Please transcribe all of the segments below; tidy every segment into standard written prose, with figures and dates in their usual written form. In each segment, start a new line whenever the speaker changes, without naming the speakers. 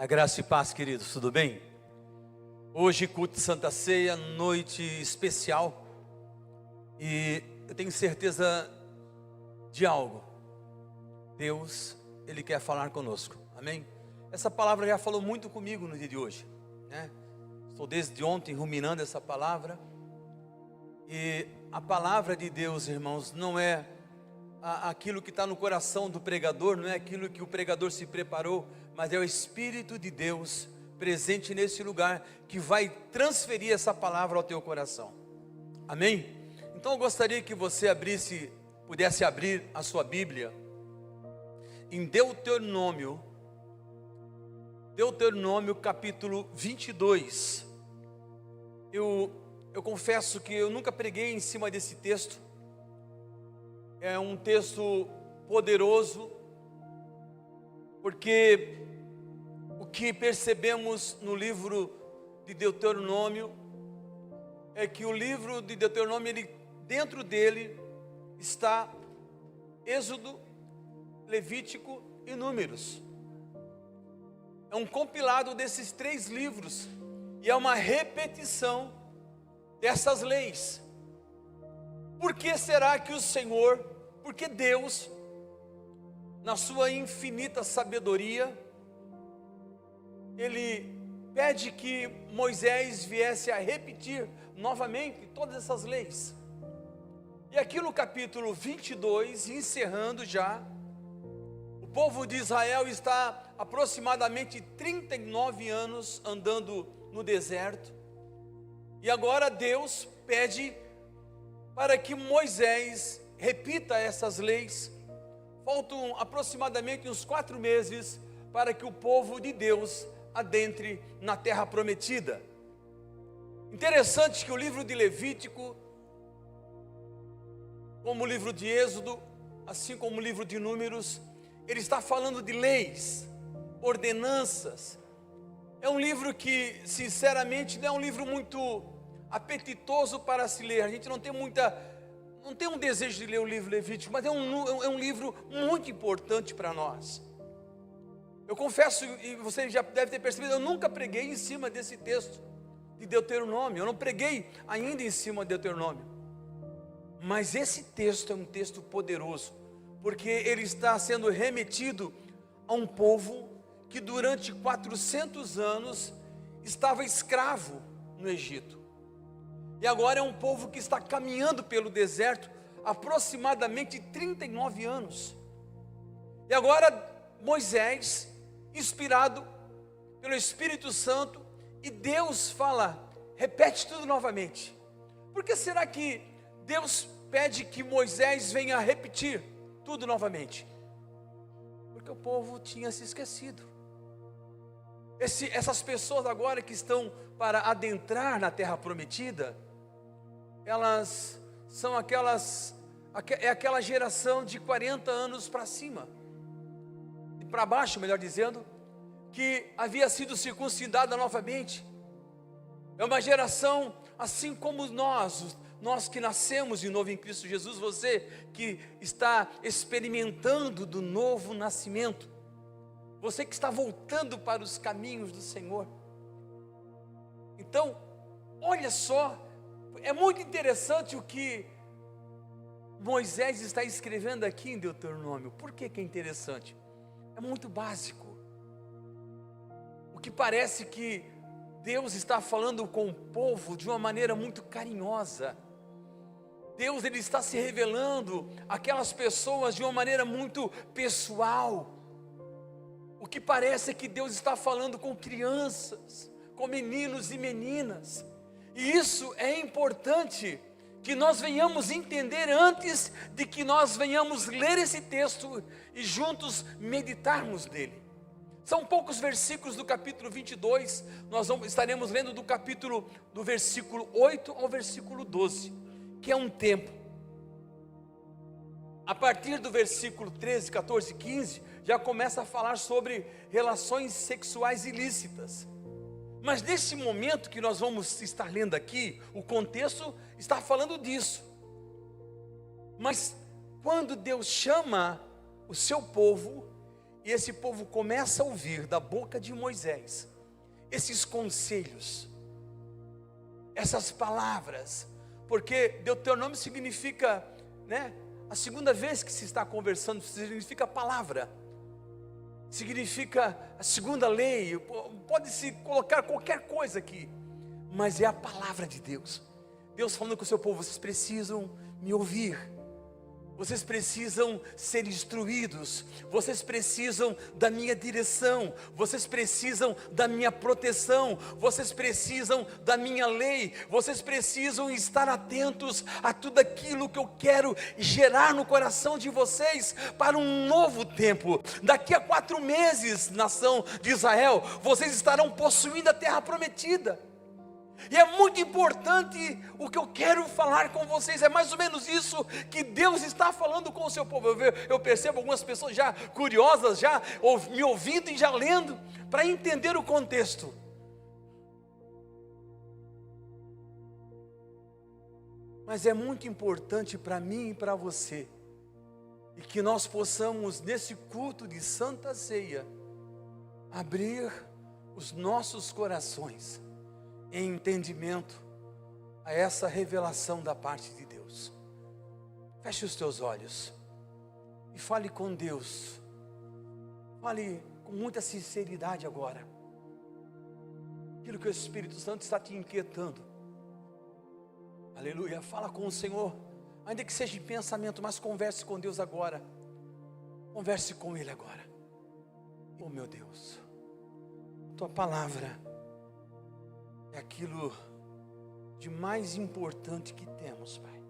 A graça e paz, queridos, tudo bem? Hoje, culto de Santa Ceia, noite especial. E eu tenho certeza de algo. Deus, Ele quer falar conosco, amém? Essa palavra já falou muito comigo no dia de hoje, né? Estou desde ontem ruminando essa palavra. E a palavra de Deus, irmãos, não é aquilo que está no coração do pregador, não é aquilo que o pregador se preparou, mas é o Espírito de Deus presente nesse lugar que vai transferir essa palavra ao teu coração, amém? Então eu gostaria que você pudesse abrir a sua Bíblia em Deuteronômio capítulo 22. Eu confesso que eu nunca preguei em cima desse texto. É um texto poderoso, porque o que percebemos no livro de Deuteronômio é que o livro de Deuteronômio, dentro dele está Êxodo, Levítico e Números. É um compilado desses três livros e é uma repetição dessas leis. Por que será que porque Deus, na sua infinita sabedoria, Ele pede que Moisés viesse a repetir novamente todas essas leis? E aqui no capítulo 22, encerrando já, o povo de Israel está aproximadamente 39 anos andando no deserto, e agora Deus pede para que Moisés repita essas leis. Faltam aproximadamente uns 4 meses para que o povo de Deus adentre na terra prometida. Interessante que o livro de Levítico, como o livro de Êxodo, assim como o livro de Números, ele está falando de leis, ordenanças. É um livro que, sinceramente, não é um livro muito apetitoso para se ler. A gente não tem um desejo de ler o livro Levítico, mas é um livro muito importante para nós. Eu confesso, e você já deve ter percebido, eu nunca preguei em cima desse texto de Deuteronômio. Eu não preguei ainda em cima de Deuteronômio. Mas esse texto é um texto poderoso, porque ele está sendo remetido a um povo que durante 400 anos estava escravo no Egito. E agora é um povo que está caminhando pelo deserto aproximadamente 39 anos. E agora Moisés, inspirado pelo Espírito Santo, e Deus fala, repete tudo novamente. Por que será que Deus pede que Moisés venha repetir tudo novamente? Porque o povo tinha se esquecido. Essas pessoas agora que estão para adentrar na terra prometida, elas são aquela geração de 40 anos para cima, e para baixo, melhor dizendo, que havia sido circuncidada novamente. É uma geração assim como nós que nascemos de novo em Cristo Jesus, você que está experimentando do novo nascimento, você que está voltando para os caminhos do Senhor. Então, olha só, é muito interessante o que Moisés está escrevendo aqui em Deuteronômio. Por que é interessante? É muito básico. O que parece que Deus está falando com o povo de uma maneira muito carinhosa. Deus, Ele está se revelando àquelas pessoas de uma maneira muito pessoal. O que parece é que Deus está falando com crianças, com meninos e meninas. E isso é importante que nós venhamos entender antes de que nós venhamos ler esse texto e juntos meditarmos nele. São poucos versículos do capítulo 22, estaremos lendo do versículo 8 ao versículo 12, que é um tempo. A partir do versículo 13, 14, 15, já começa a falar sobre relações sexuais ilícitas. Mas nesse momento que nós vamos estar lendo aqui, o contexto está falando disso. Mas quando Deus chama o seu povo, E esse povo começa a ouvir da boca de Moisés esses conselhos, essas palavras, porque Deuteronômio significa, né? A segunda vez que se está conversando significa palavra, significa a segunda lei, pode-se colocar qualquer coisa aqui, mas é a palavra de Deus. Deus falando com o seu povo: vocês precisam me ouvir. Vocês precisam ser instruídos, vocês precisam da minha direção, vocês precisam da minha proteção, vocês precisam da minha lei, vocês precisam estar atentos a tudo aquilo que eu quero gerar no coração de vocês para um novo tempo. Daqui a 4 meses, nação de Israel, vocês estarão possuindo a terra prometida. E é muito importante o que eu quero falar com vocês, é mais ou menos isso que Deus está falando com o seu povo. Eu percebo algumas pessoas já curiosas, já me ouvindo e já lendo, para entender o contexto. Mas é muito importante para mim e para você, e que nós possamos, nesse culto de Santa Ceia, abrir os nossos corações em entendimento a essa revelação da parte de Deus. Feche os teus olhos e fale com Deus. Fale com muita sinceridade agora aquilo que o Espírito Santo está te inquietando. Aleluia. Fala com o Senhor, ainda que seja em pensamento, mas converse com Deus agora. Converse com Ele agora. Oh meu Deus, Tua palavra é aquilo de mais importante que temos, Pai.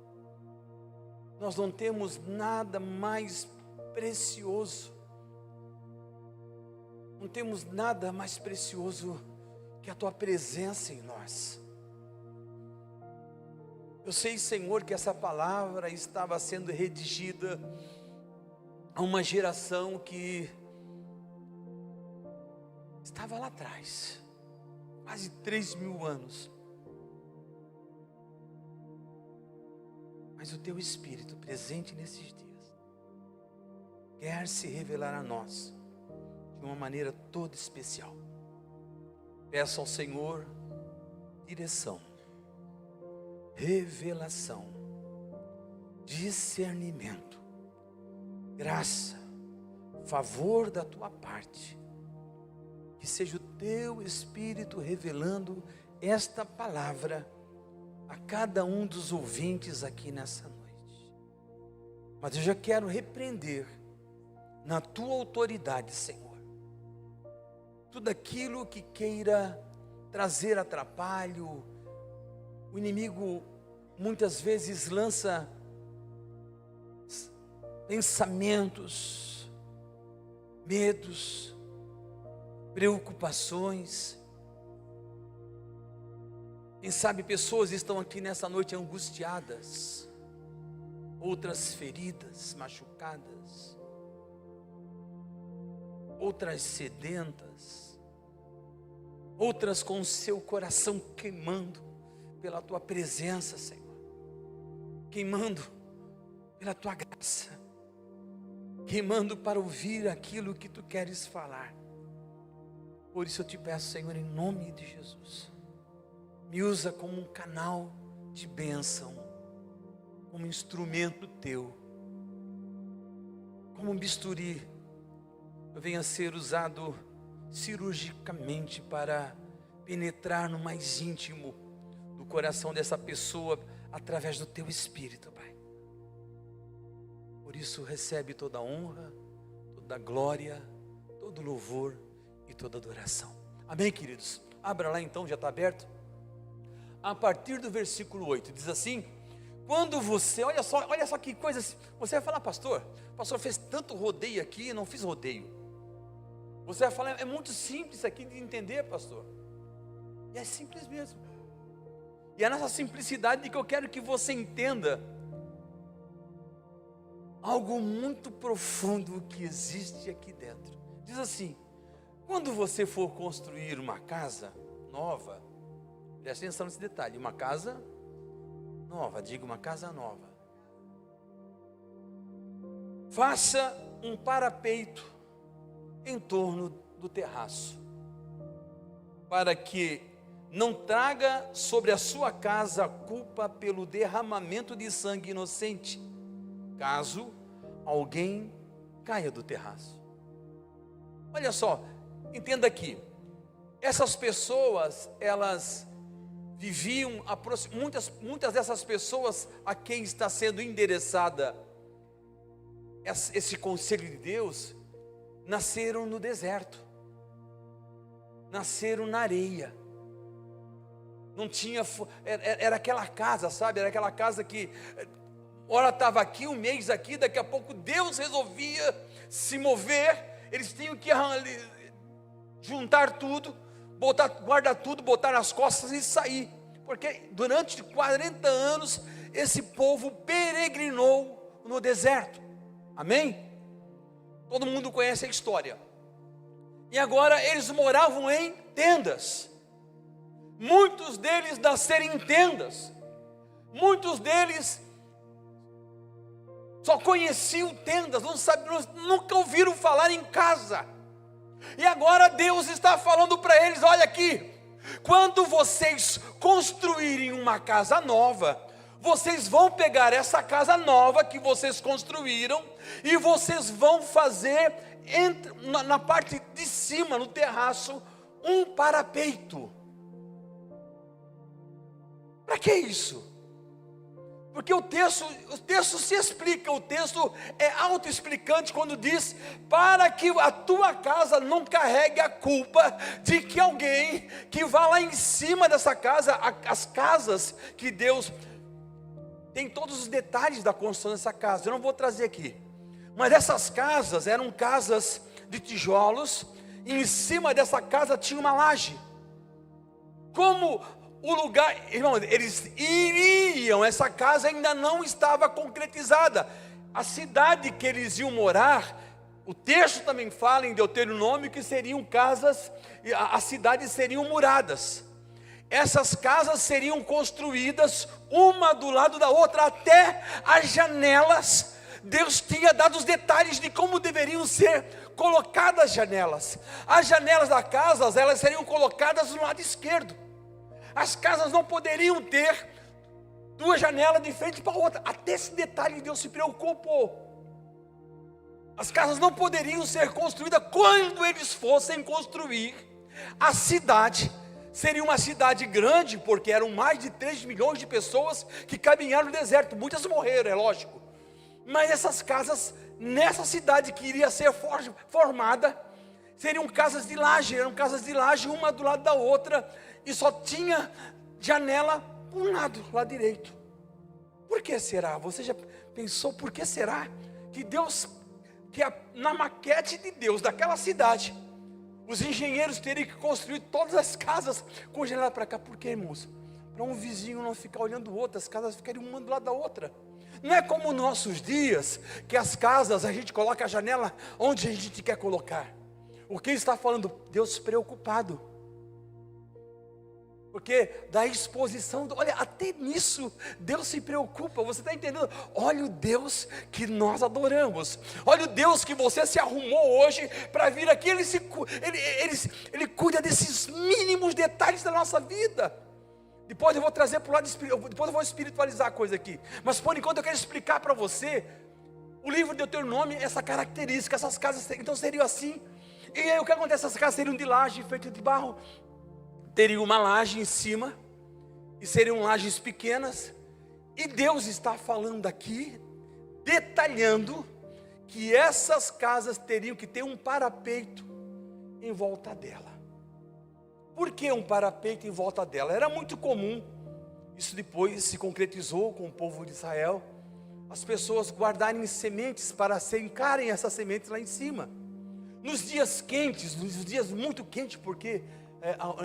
Nós não temos nada mais precioso, não temos nada mais precioso que a Tua presença em nós. Eu sei, Senhor, que essa palavra estava sendo redigida a uma geração que estava lá atrás, quase 3.000 anos. Mas o Teu Espírito presente nesses dias quer se revelar a nós de uma maneira toda especial. Peço ao Senhor direção, revelação, discernimento, graça, favor da Tua parte. Que seja o Teu Espírito revelando esta palavra a cada um dos ouvintes aqui nessa noite. Mas eu já quero repreender na Tua autoridade, Senhor, tudo aquilo que queira trazer atrapalho. O inimigo muitas vezes lança pensamentos, medos, preocupações. Quem sabe pessoas estão aqui nessa noite angustiadas, outras feridas, machucadas, outras sedentas, outras com o seu coração queimando pela Tua presença, Senhor, queimando pela Tua graça, queimando para ouvir aquilo que Tu queres falar. Por isso eu te peço, Senhor, em nome de Jesus, me usa como um canal de bênção, como instrumento Teu, como um bisturi. Eu venho a ser usado cirurgicamente para penetrar no mais íntimo do coração dessa pessoa, através do Teu Espírito, Pai. Por isso recebe toda a honra, toda a glória, todo o louvor e toda adoração. Amém, queridos? Abra lá então, já está aberto. A partir do versículo 8, diz assim: quando você, olha só que coisa, você vai falar: pastor, o pastor fez tanto rodeio aqui, eu não fiz rodeio. Você vai falar: é muito simples isso aqui de entender, pastor. E é simples mesmo. E é nessa simplicidade que eu quero que você entenda algo muito profundo que existe aqui dentro. Diz assim: quando você for construir uma casa nova, preste atenção nesse detalhe, uma casa nova, diga uma casa nova. Faça um parapeito em torno do terraço, para que não traga sobre a sua casa a culpa pelo derramamento de sangue inocente, caso alguém caia do terraço. Olha só, entenda aqui, essas pessoas, elas viviam, muitas dessas pessoas a quem está sendo endereçada esse conselho de Deus, nasceram no deserto, nasceram na areia, não tinha, era aquela casa, sabe, era aquela casa que, ora estava aqui, um mês aqui, daqui a pouco Deus resolvia se mover, eles tinham que juntar tudo, guardar tudo, botar nas costas e sair, porque durante 40 anos, esse povo peregrinou no deserto, amém? Todo mundo conhece a história, e agora eles moravam em tendas, muitos deles nasceram em tendas, muitos deles só conheciam tendas, nunca ouviram falar em casa, e agora Deus está falando para eles, olha aqui, quando vocês construírem uma casa nova, vocês vão pegar essa casa nova que vocês construíram, e vocês vão fazer, na parte de cima, no terraço, um parapeito. Para que isso? Porque o texto se explica, o texto é autoexplicante quando diz, para que a tua casa não carregue a culpa de que alguém que vá lá em cima dessa casa, as casas que Deus tem todos os detalhes da construção dessa casa, eu não vou trazer aqui, mas essas casas eram casas de tijolos, e em cima dessa casa tinha uma laje, como o lugar, irmão, eles iriam, essa casa ainda não estava concretizada, a cidade que eles iam morar, o texto também fala em Deuteronômio que seriam casas, as cidades seriam muradas, essas casas seriam construídas uma do lado da outra, até as janelas, Deus tinha dado os detalhes de como deveriam ser colocadas as janelas da casa, elas seriam colocadas no lado esquerdo, as casas não poderiam ter duas janelas de frente para a outra, até esse detalhe Deus se preocupou, as casas não poderiam ser construídas, quando eles fossem construir a cidade, seria uma cidade grande, porque eram mais de 3 milhões de pessoas que caminharam no deserto, muitas morreram, é lógico, mas essas casas, nessa cidade que iria ser formada, seriam casas de laje, uma do lado da outra, e só tinha janela por um lado direito. Por que será? Você já pensou por que será? Que Deus, na maquete de Deus, daquela cidade, os engenheiros teriam que construir todas as casas com janela para cá. Por quê, irmãos? Para um vizinho não ficar olhando o outro, as casas ficariam uma do lado da outra. Não é como nos nossos dias, que as casas a gente coloca a janela onde a gente quer colocar. O que ele está falando? Deus preocupado. Porque da exposição, olha, até nisso Deus se preocupa, você está entendendo? Olha o Deus que nós adoramos, olha o Deus que você se arrumou hoje para vir aqui, Ele cuida desses mínimos detalhes da nossa vida. Depois eu vou trazer para o lado espiritual, depois eu vou espiritualizar a coisa aqui, mas por enquanto eu quero explicar para você, o livro de Deuteronômio, essa característica, essas casas, então seriam assim, e aí o que acontece? Essas casas seriam de laje, feitas de barro, teria uma laje em cima, e seriam lajes pequenas, e Deus está falando aqui, detalhando, que essas casas teriam que ter um parapeito em volta dela. Por que um parapeito em volta dela? Era muito comum, isso depois se concretizou com o povo de Israel, as pessoas guardarem sementes para secarem essas sementes lá em cima. Nos dias quentes, nos dias muito quentes, porque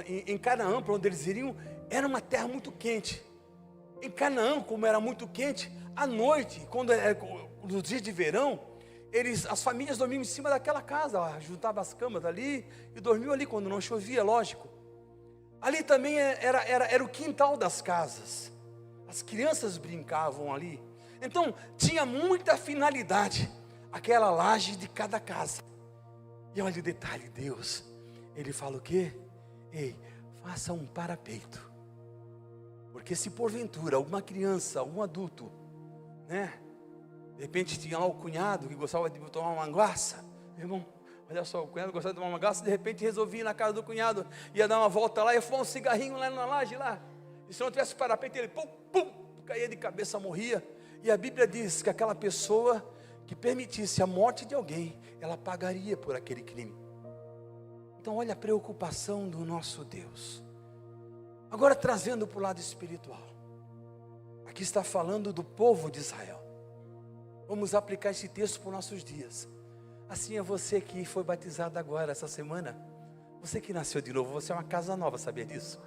em Canaã, para onde eles iriam, era uma terra muito quente. Em Canaã, como era muito quente, à noite, nos dias de verão, as famílias dormiam em cima daquela casa, juntavam as camas ali e dormiam ali quando não chovia, lógico. Ali também era o quintal das casas, as crianças brincavam ali. Então tinha muita finalidade aquela laje de cada casa. E olha o detalhe, Deus, Ele fala o quê? Ei, faça um parapeito. Porque se porventura alguma criança, algum adulto, né? De repente tinha lá o cunhado que gostava de tomar uma manguaça. Irmão, olha só, o cunhado gostava de tomar uma manguaça, de repente resolvia ir na casa do cunhado, ia dar uma volta lá, ia fumar um cigarrinho lá na laje lá. E se não tivesse parapeito, ele caía de cabeça, morria. E a Bíblia diz que aquela pessoa que permitisse a morte de alguém, ela pagaria por aquele crime. Então olha a preocupação do nosso Deus. Agora trazendo para o lado espiritual. Aqui está falando do povo de Israel. Vamos aplicar esse texto para os nossos dias. Assim é você que foi batizado agora, essa semana. Você que nasceu de novo, você é uma casa nova, sabia disso?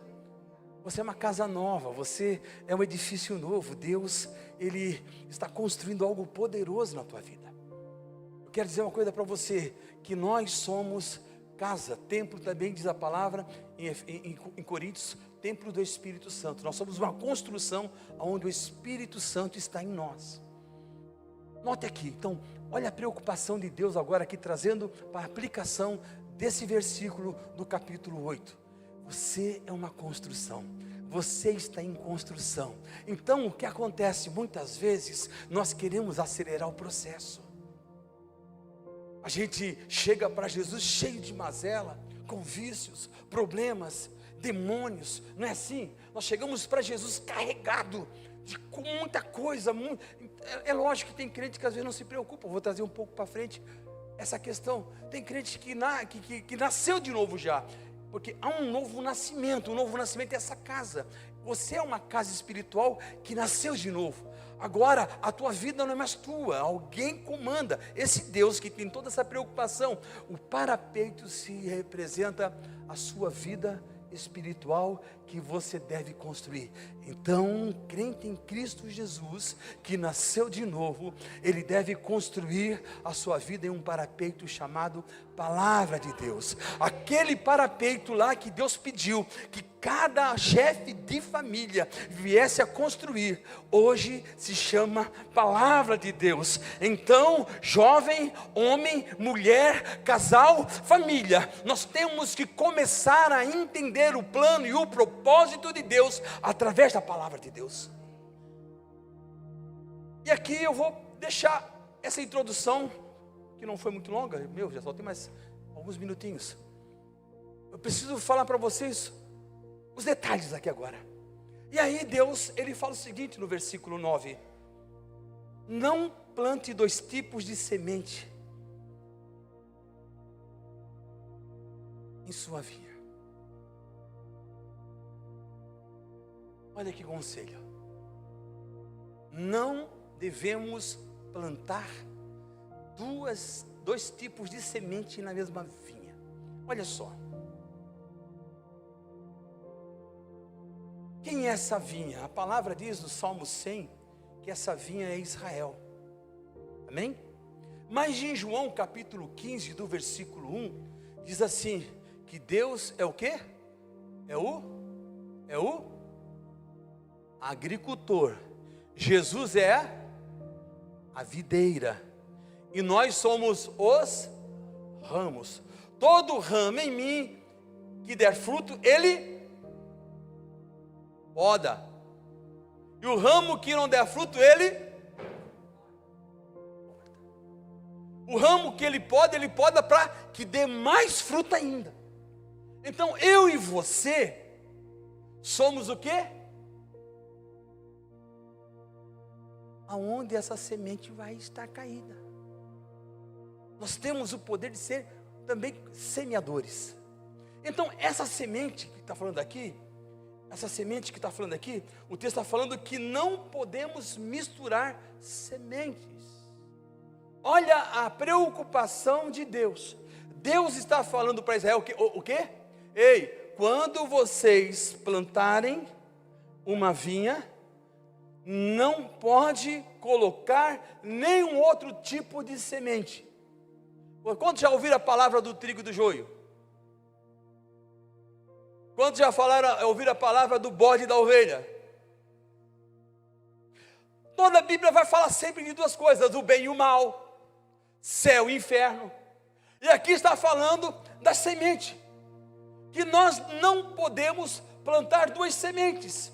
Você é uma casa nova, você é um edifício novo. Deus, Ele está construindo algo poderoso na tua vida. Eu quero dizer uma coisa para você, que nós somos casa, templo também diz a palavra em Coríntios, templo do Espírito Santo. Nós somos uma construção onde o Espírito Santo está em nós. Note aqui, então, olha a preocupação de Deus agora aqui, trazendo para a aplicação desse versículo do capítulo 8. Você é uma construção, você está em construção. Então o que acontece muitas vezes, nós queremos acelerar o processo. A gente chega para Jesus cheio de mazela, com vícios, problemas, demônios, não é assim? Nós chegamos para Jesus carregado com muita coisa. É lógico que tem crente que às vezes não se preocupa. Vou trazer um pouco para frente essa questão. Tem crente que nasceu de novo já, porque há um novo nascimento. O novo nascimento é essa casa. Você é uma casa espiritual que nasceu de novo. Agora a tua vida não é mais tua, alguém comanda. Esse Deus que tem toda essa preocupação. O parapeito se representa a sua vida espiritual que você deve construir. Então, um crente em Cristo Jesus, que nasceu de novo, ele deve construir a sua vida em um parapeito chamado Palavra de Deus. Aquele parapeito lá que Deus pediu que cada chefe de família viesse a construir, hoje se chama Palavra de Deus. Então, jovem, homem, mulher, casal, família, nós temos que começar a entender o plano e o propósito de Deus através da Palavra de Deus. E aqui eu vou deixar essa introdução, que não foi muito longa, já só tem mais alguns minutinhos. Eu preciso falar para vocês os detalhes aqui agora. E aí Deus, Ele fala o seguinte no versículo 9: não plante 2 tipos de semente em sua vinha. Olha que conselho. Não devemos plantar 2 tipos de semente na mesma vinha. Olha só. Quem é essa vinha? A palavra diz no Salmo 100 que essa vinha é Israel. Amém? Mas em João capítulo 15 do versículo 1 diz assim, que Deus é o quê? É o agricultor. Jesus é a videira. E nós somos os ramos. Todo ramo em mim que der fruto, ele poda. E o ramo que não der fruto, ele corta. O ramo que ele poda para que dê mais fruto ainda. Então eu e você somos o quê? Aonde essa semente vai estar caída. Nós temos o poder de ser também semeadores. Então essa semente que está falando aqui, o texto está falando que não podemos misturar sementes. Olha a preocupação de Deus. Deus está falando para Israel o quê? Ei, quando vocês plantarem uma vinha, não pode colocar nenhum outro tipo de semente. Quantos já ouviram a palavra do trigo e do joio? Quantos já ouviram a palavra do bode e da ovelha? Toda a Bíblia vai falar sempre de 2 coisas, o bem e o mal, céu e inferno. E aqui está falando da semente, que nós não podemos plantar duas sementes.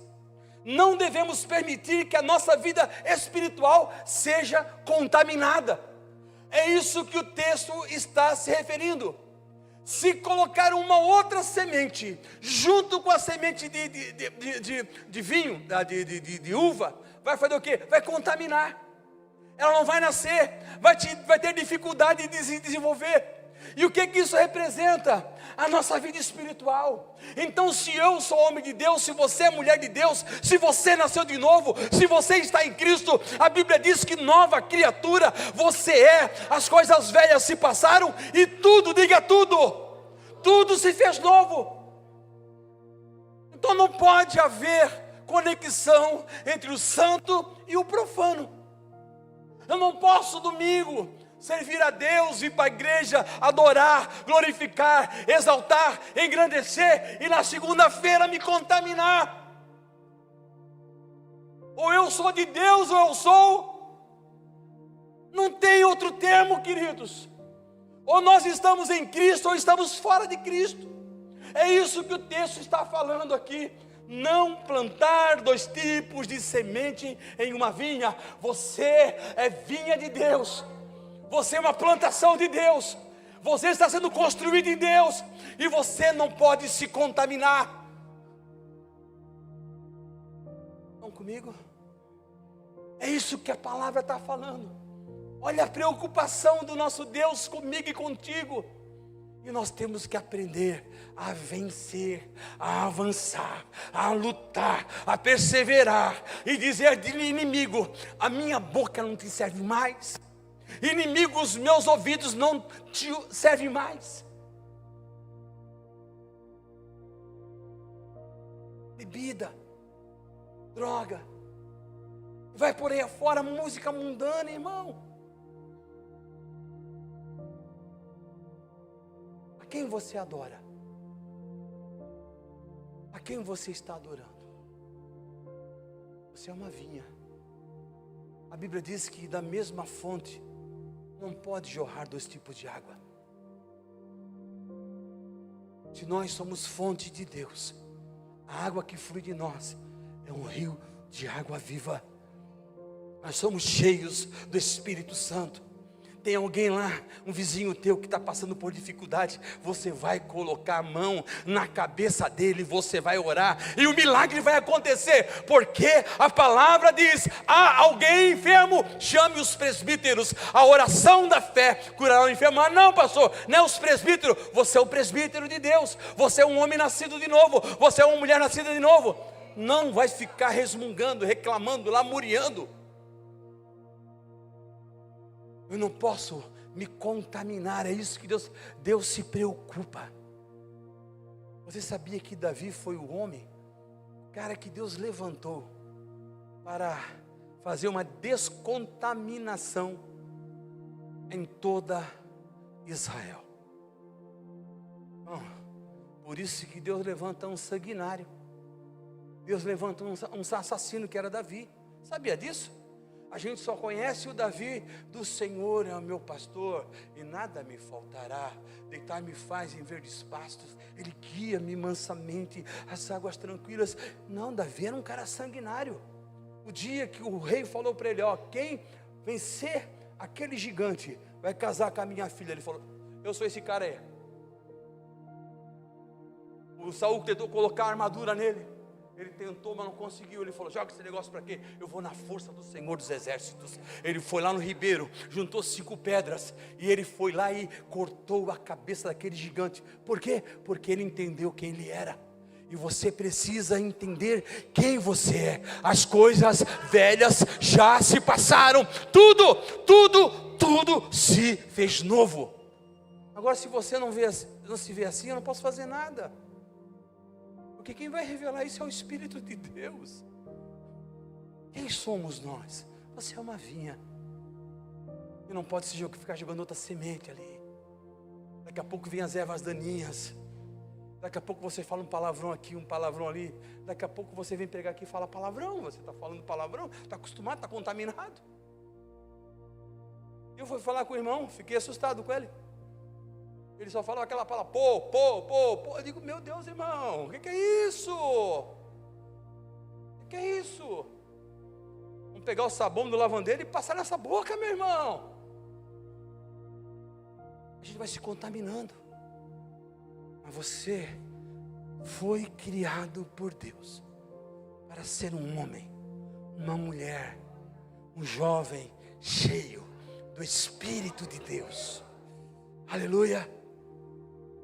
Não devemos permitir que a nossa vida espiritual seja contaminada. É isso que o texto está se referindo. Se colocar uma outra semente junto com a semente de vinho, de uva, vai fazer o quê? Vai contaminar. Ela não vai nascer, vai ter dificuldade de se desenvolver. E o que isso representa? A nossa vida espiritual. Então, se eu sou homem de Deus, se você é mulher de Deus, se você nasceu de novo, se você está em Cristo, a Bíblia diz que nova criatura você é. As coisas velhas se passaram e tudo, diga tudo se fez novo. Então não pode haver conexão entre o santo e o profano. Eu não posso domingo servir a Deus, ir para a igreja, adorar, glorificar, exaltar, engrandecer, e na segunda-feira me contaminar. Ou eu sou de Deus, ou eu sou. Não tem outro termo, queridos. Ou nós estamos em Cristo, ou estamos fora de Cristo. É isso que o texto está falando aqui. Não plantar dois tipos de semente em uma vinha. Você é vinha de Deus. Você é uma plantação de Deus. Você está sendo construído em Deus. E você não pode se contaminar. Estão comigo? É isso que a palavra está falando. Olha a preocupação do nosso Deus comigo e contigo. E nós temos que aprender a vencer, a avançar, a lutar, a perseverar. E dizer de inimigo: a minha boca não te serve mais. Inimigo, os meus ouvidos não te servem mais. Bebida, droga, vai por aí afora, música mundana, irmão. A quem você adora? A quem você está adorando? Você é uma vinha. A Bíblia diz que da mesma fonte não pode jorrar dois tipos de água. Se nós somos fonte de Deus, a água que flui de nós é um rio de água viva. Nós somos cheios do Espírito Santo. Tem alguém lá, um vizinho teu que está passando por dificuldade, você vai colocar a mão na cabeça dele, você vai orar, e o milagre vai acontecer, porque a palavra diz: há alguém enfermo, chame os presbíteros, a oração da fé curará o enfermo. Ah, não, pastor, não é os presbíteros, você é o presbítero de Deus, você é um homem nascido de novo, você é uma mulher nascida de novo. Não vai ficar resmungando, reclamando, lamuriando. Eu não posso me contaminar. É isso que Deus se preocupa. Você sabia que Davi foi o homem, cara, que Deus levantou para fazer uma descontaminação em toda Israel? Por isso que Deus levanta um sanguinário. Deus levanta um assassino, que era Davi. Sabia disso? A gente só conhece o Davi do Senhor é o meu pastor e nada me faltará. Deitar-me faz em verdes pastos, Ele guia-me mansamente às águas tranquilas. Não, Davi era um cara sanguinário. O dia que o rei falou para ele: ó, quem vencer aquele gigante vai casar com a minha filha. Ele falou: eu sou esse cara aí. O Saul tentou colocar a armadura nele. Ele tentou, mas não conseguiu. Ele falou: joga esse negócio para quê? Eu vou na força do Senhor dos Exércitos. Ele foi lá no ribeiro, juntou 5 pedras, e ele foi lá e cortou a cabeça daquele gigante. Por quê? Porque ele entendeu quem ele era. E você precisa entender quem você é. As coisas velhas já se passaram. Tudo se fez novo. Agora, se você não se vê assim, eu não posso fazer nada. Porque quem vai revelar isso é o Espírito de Deus. Quem somos nós? Você é uma vinha. E não pode ficar jogando outra semente ali. Daqui a pouco vem as ervas daninhas. Daqui a pouco você fala um palavrão aqui, um palavrão ali. Daqui a pouco você vem pegar aqui e fala palavrão. Você está falando palavrão, está acostumado, está contaminado. Eu fui falar com o irmão, fiquei assustado com ele. Ele só falava aquela palavra, pô, pô, pô, pô. Eu digo, meu Deus, irmão, o que é isso? O que é isso? Vamos pegar o sabão do lavandeiro e passar nessa boca, meu irmão. A gente vai se contaminando. Mas você foi criado por Deus para ser um homem, uma mulher, um jovem cheio do Espírito de Deus. Aleluia.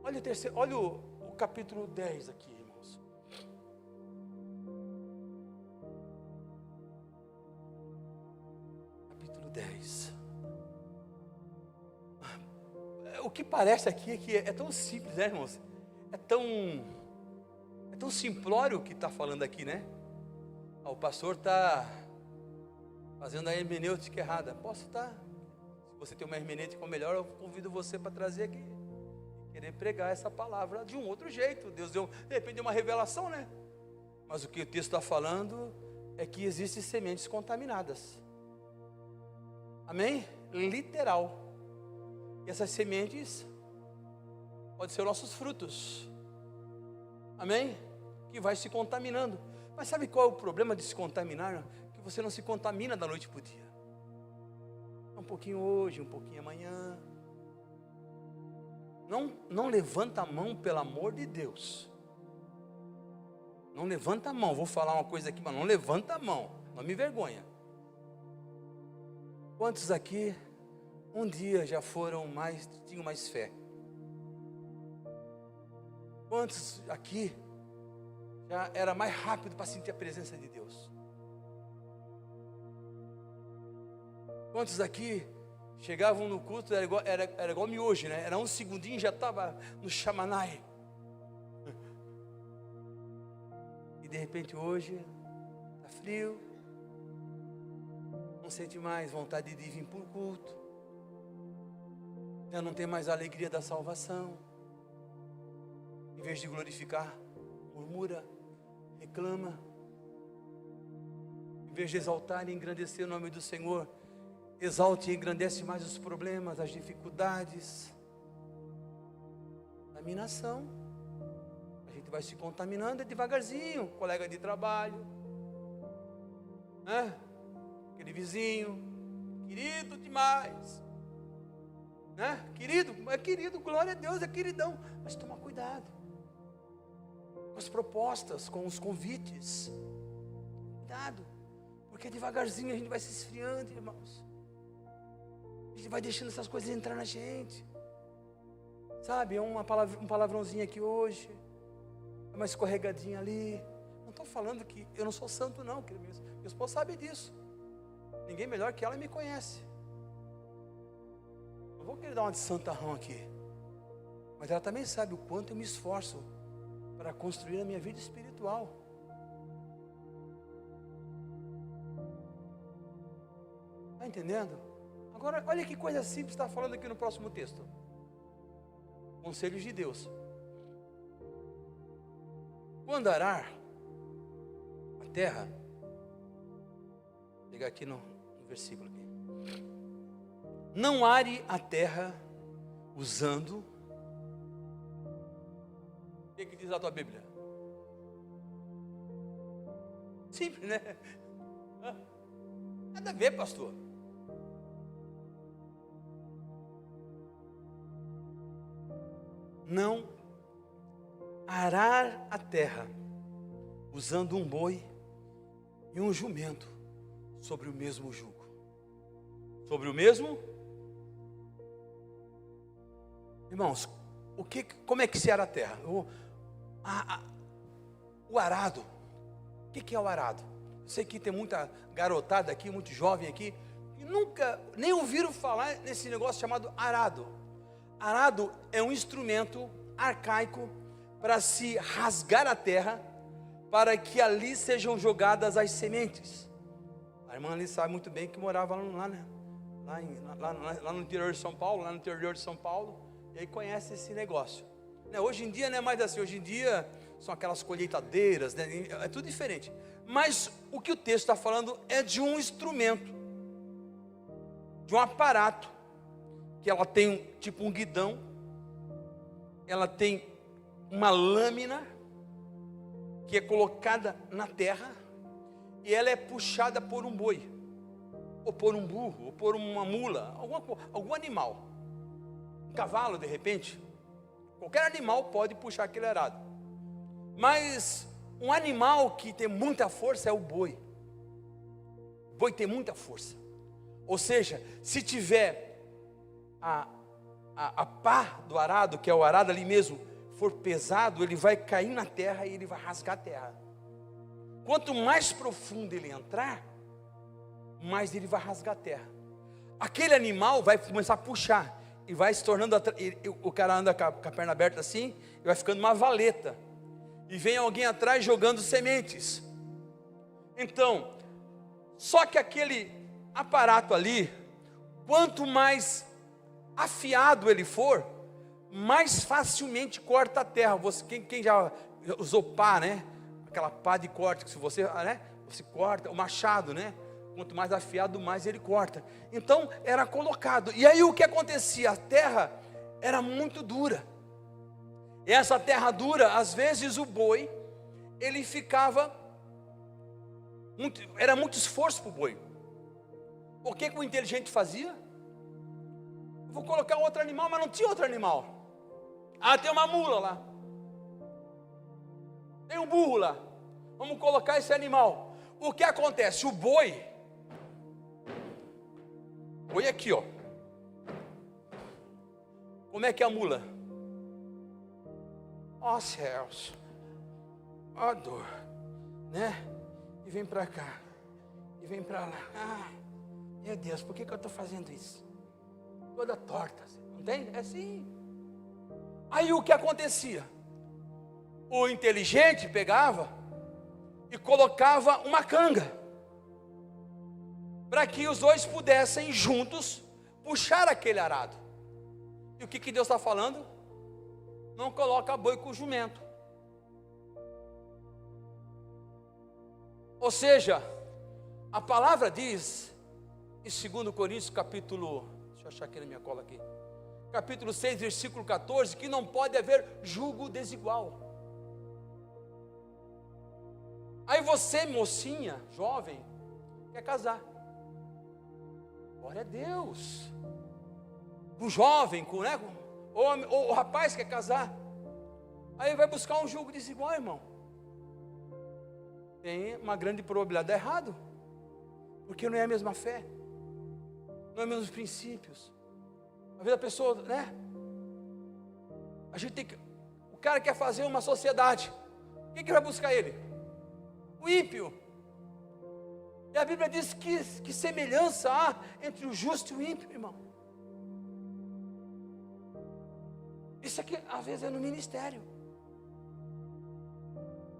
Olha o terceiro, olha o capítulo 10 aqui, irmãos. Capítulo 10. O que parece aqui é que é tão simples, né, irmãos? É tão simplório o que está falando aqui, né? O pastor está fazendo a hermenêutica errada. Posso estar? Se você tem uma hermenêutica melhor, eu convido você para trazer aqui. Querer pregar essa palavra de um outro jeito. Deus deu, de repente, uma revelação, né? Mas o que o texto está falando é que existem sementes contaminadas. Amém? Literal. E essas sementes podem ser nossos frutos. Amém? Que vai se contaminando. Mas sabe qual é o problema de se contaminar? Que você não se contamina da noite para o dia. Um pouquinho hoje, um pouquinho amanhã. Não levanta a mão, pelo amor de Deus. Não levanta a mão. Vou falar uma coisa aqui, mas não levanta a mão. Não me envergonha. Quantos aqui um dia já tinham mais fé? Quantos aqui já era mais rápido para sentir a presença de Deus? Quantos aqui chegavam no culto, era igual miojo, né? Era um segundinho, já estava no Xamanai. E de repente hoje, está frio, não sente mais vontade de vir para o culto, já não tem mais a alegria da salvação. Em vez de glorificar, murmura, reclama. Em vez de exaltar e engrandecer o nome do Senhor, exalte e engrandece mais os problemas, as dificuldades. Contaminação. A gente vai se contaminando devagarzinho. Colega de trabalho, né? Aquele vizinho, querido demais, né? Querido, é querido, glória a Deus, é queridão. Mas toma cuidado com as propostas, com os convites. Cuidado, porque devagarzinho a gente vai se esfriando, irmãos. A gente vai deixando essas coisas entrar na gente. Sabe, é um palavrãozinho aqui hoje, é uma escorregadinha ali. Não estou falando que eu não sou santo não, querido. Minha esposa sabe disso. Ninguém melhor que ela me conhece. Não vou querer dar uma de santarrão aqui, mas ela também sabe o quanto eu me esforço para construir a minha vida espiritual. Está entendendo? Agora, olha que coisa simples está falando aqui no próximo texto. Conselhos de Deus. Quando arar a terra, vou pegar aqui no versículo aqui. Não are a terra usando. O que diz a tua Bíblia? Simples, né? Nada a ver, pastor. Não arar a terra usando um boi e um jumento sobre o mesmo jugo. Sobre o mesmo? Irmãos, como é que se ara a terra? O arado. O que é o arado? Eu sei que tem muita garotada aqui, muito jovem aqui, que nunca nem ouviram falar nesse negócio chamado arado. Arado é um instrumento arcaico para se rasgar a terra, para que ali sejam jogadas as sementes. A irmã ali sabe muito bem que morava lá, né? Lá no interior de São Paulo, e aí conhece esse negócio. Hoje em dia não é mais assim, hoje em dia são aquelas colheitadeiras, né? É tudo diferente. Mas o que o texto está falando é de um instrumento, de um aparato, que ela tem tipo um guidão, ela tem uma lâmina que é colocada na terra e ela é puxada por um boi, ou por um burro, ou por uma mula, algum animal, um cavalo de repente. Qualquer animal pode puxar aquele arado, mas um animal que tem muita força é o boi. O boi tem muita força, ou seja, se tiver a pá do arado, que é o arado ali mesmo, for pesado, ele vai cair na terra e ele vai rasgar a terra. Quanto mais profundo ele entrar, mais ele vai rasgar a terra. Aquele animal vai começar a puxar e vai se tornando, o cara anda com a perna aberta assim, e vai ficando uma valeta, e vem alguém atrás jogando sementes. Então, só que aquele aparato ali, quanto mais afiado ele for, mais facilmente corta a terra. Quem já usou pá, né? Aquela pá de corte, que se você, né? Você corta, o machado, né? Quanto mais afiado, mais ele corta. Então, era colocado. E aí o que acontecia? A terra era muito dura. E essa terra dura, às vezes o boi, ele ficava, era muito esforço para o boi. O que o inteligente fazia? Vou colocar outro animal, mas não tinha outro animal. Ah, tem uma mula lá. Tem um burro lá. Vamos colocar esse animal. O que acontece? O boi aqui, ó. Como é que é a mula? Ó céus, ó dor, né? E vem para cá, e vem para lá. Ah, meu Deus, por que eu estou fazendo isso? Toda torta, não tem? É assim. Aí o que acontecia? O inteligente pegava e colocava uma canga, para que os dois pudessem juntos puxar aquele arado. E o que Deus está falando? Não coloca boi com jumento. Ou seja, a palavra diz, em 2 Coríntios capítulo, deixa eu achar aqui na minha cola aqui, capítulo 6, versículo 14, que não pode haver jugo desigual. Aí você, mocinha, jovem, quer casar. Glória a Deus. O jovem, né? Ou o rapaz quer casar. Aí vai buscar um jugo desigual, irmão. Tem uma grande probabilidade de dar errado. Porque não é a mesma fé. Não é os mesmos princípios. Às vezes a pessoa, né? A gente tem que... O cara quer fazer uma sociedade. Quem que vai buscar ele? O ímpio. E a Bíblia diz que semelhança há entre o justo e o ímpio, irmão. Isso aqui, às vezes, é no ministério.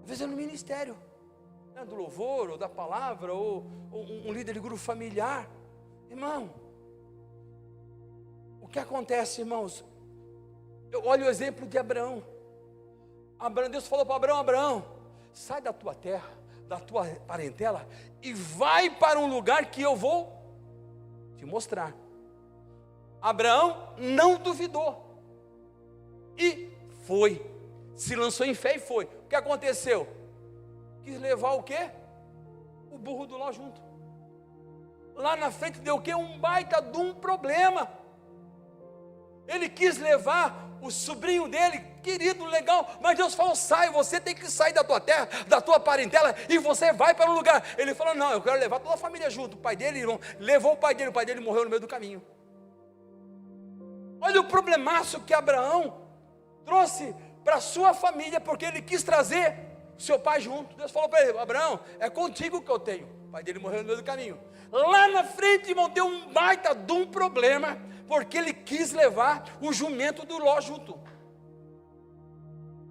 Às vezes é no ministério, né, do louvor, ou da palavra, ou um líder de grupo familiar. Irmão, o que acontece, irmãos? Eu olho o exemplo de Abraão. Deus falou para Abraão: Abraão, sai da tua terra, da tua parentela, e vai para um lugar que eu vou te mostrar. Abraão não duvidou. E foi, se lançou em fé e foi. O que aconteceu? Quis levar o quê? O burro do Ló junto. Lá na frente deu o quê? Um baita de um problema. Ele quis levar o sobrinho dele, querido, legal, mas Deus falou: sai, você tem que sair da tua terra, da tua parentela, e você vai para um lugar. Ele falou: não, eu quero levar toda a família junto. O pai dele levou o pai dele morreu no meio do caminho. Olha o problemaço que Abraão trouxe para sua família, porque ele quis trazer seu pai junto. Deus falou para ele: Abraão, é contigo que eu tenho. O pai dele morreu no meio do caminho. Lá na frente, irmão, deu um baita de um problema, porque ele quis levar o jumento do Ló junto.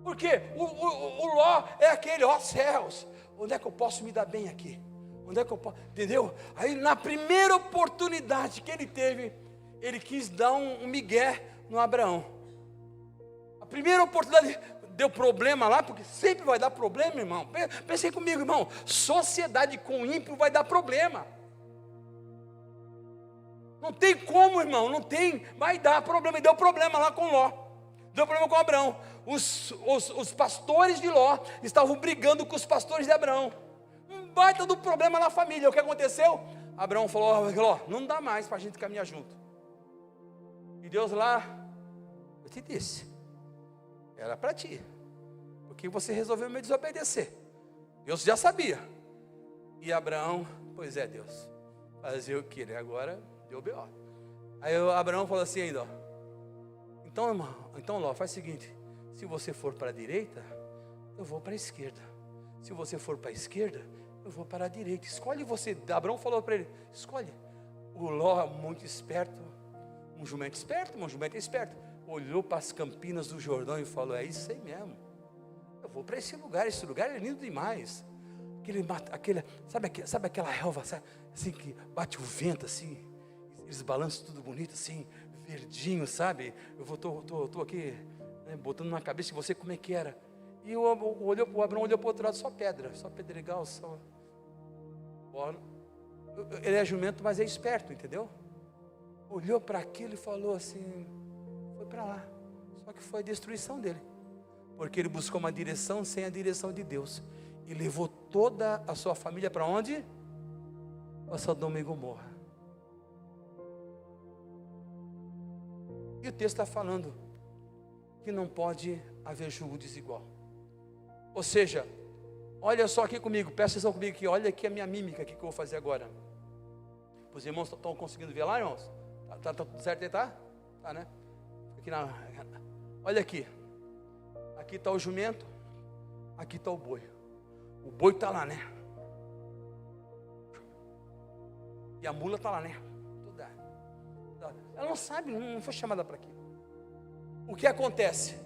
Porque o Ló é aquele: ó céus, onde é que eu posso me dar bem aqui? Onde é que eu posso, entendeu? Aí na primeira oportunidade que ele teve, ele quis dar um migué no Abraão. A primeira oportunidade deu problema lá, porque sempre vai dar problema, irmão. Pensei comigo, irmão, sociedade com ímpio vai dar problema. Não tem como, irmão, não tem, vai dar problema. E deu problema lá com Ló. Deu problema com Abraão. Os pastores de Ló estavam brigando com os pastores de Abraão. Um baita do problema na família. O que aconteceu? Abraão falou: Ló, não dá mais para a gente caminhar junto. E Deus lá, eu te disse, era para ti, porque você resolveu me desobedecer. Deus já sabia. E Abraão, pois é, Deus, fazer o que, né? Agora deu B.O. Aí Abraão falou assim ainda, ó, então Ló, faz o seguinte, se você for para a direita, eu vou para a esquerda. Se você for para a esquerda, eu vou para a direita. Escolhe você. Abraão falou para ele, escolhe. O Ló, muito esperto, um jumento é esperto, olhou para as campinas do Jordão e falou: é isso aí mesmo, eu vou para esse lugar é lindo demais. Sabe aquela relva, sabe, assim, que bate o vento assim, eles balançam tudo bonito assim, verdinho, sabe? Eu tô aqui, né, botando na cabeça de você como é que era. E o Abraão olhou para o outro lado, só pedra, só pedregal, só. Ele é jumento, mas é esperto, entendeu? Olhou para aquilo e falou assim, foi para lá. Só que foi a destruição dele, porque ele buscou uma direção sem a direção de Deus, e levou toda a sua família para onde? Para Sodoma e Gomorra. E o texto está falando que não pode haver julgo desigual. Ou seja, olha só aqui comigo, presta atenção comigo aqui, olha aqui a minha mímica aqui que eu vou fazer agora. Os irmãos estão conseguindo ver lá, irmãos? Tá tudo certo aí, tá? Tá, né? Olha aqui. Aqui está o jumento, aqui está o boi. O boi está lá, né? E a mula está lá, né? Ela não sabe, não foi chamada para aquilo. O que acontece?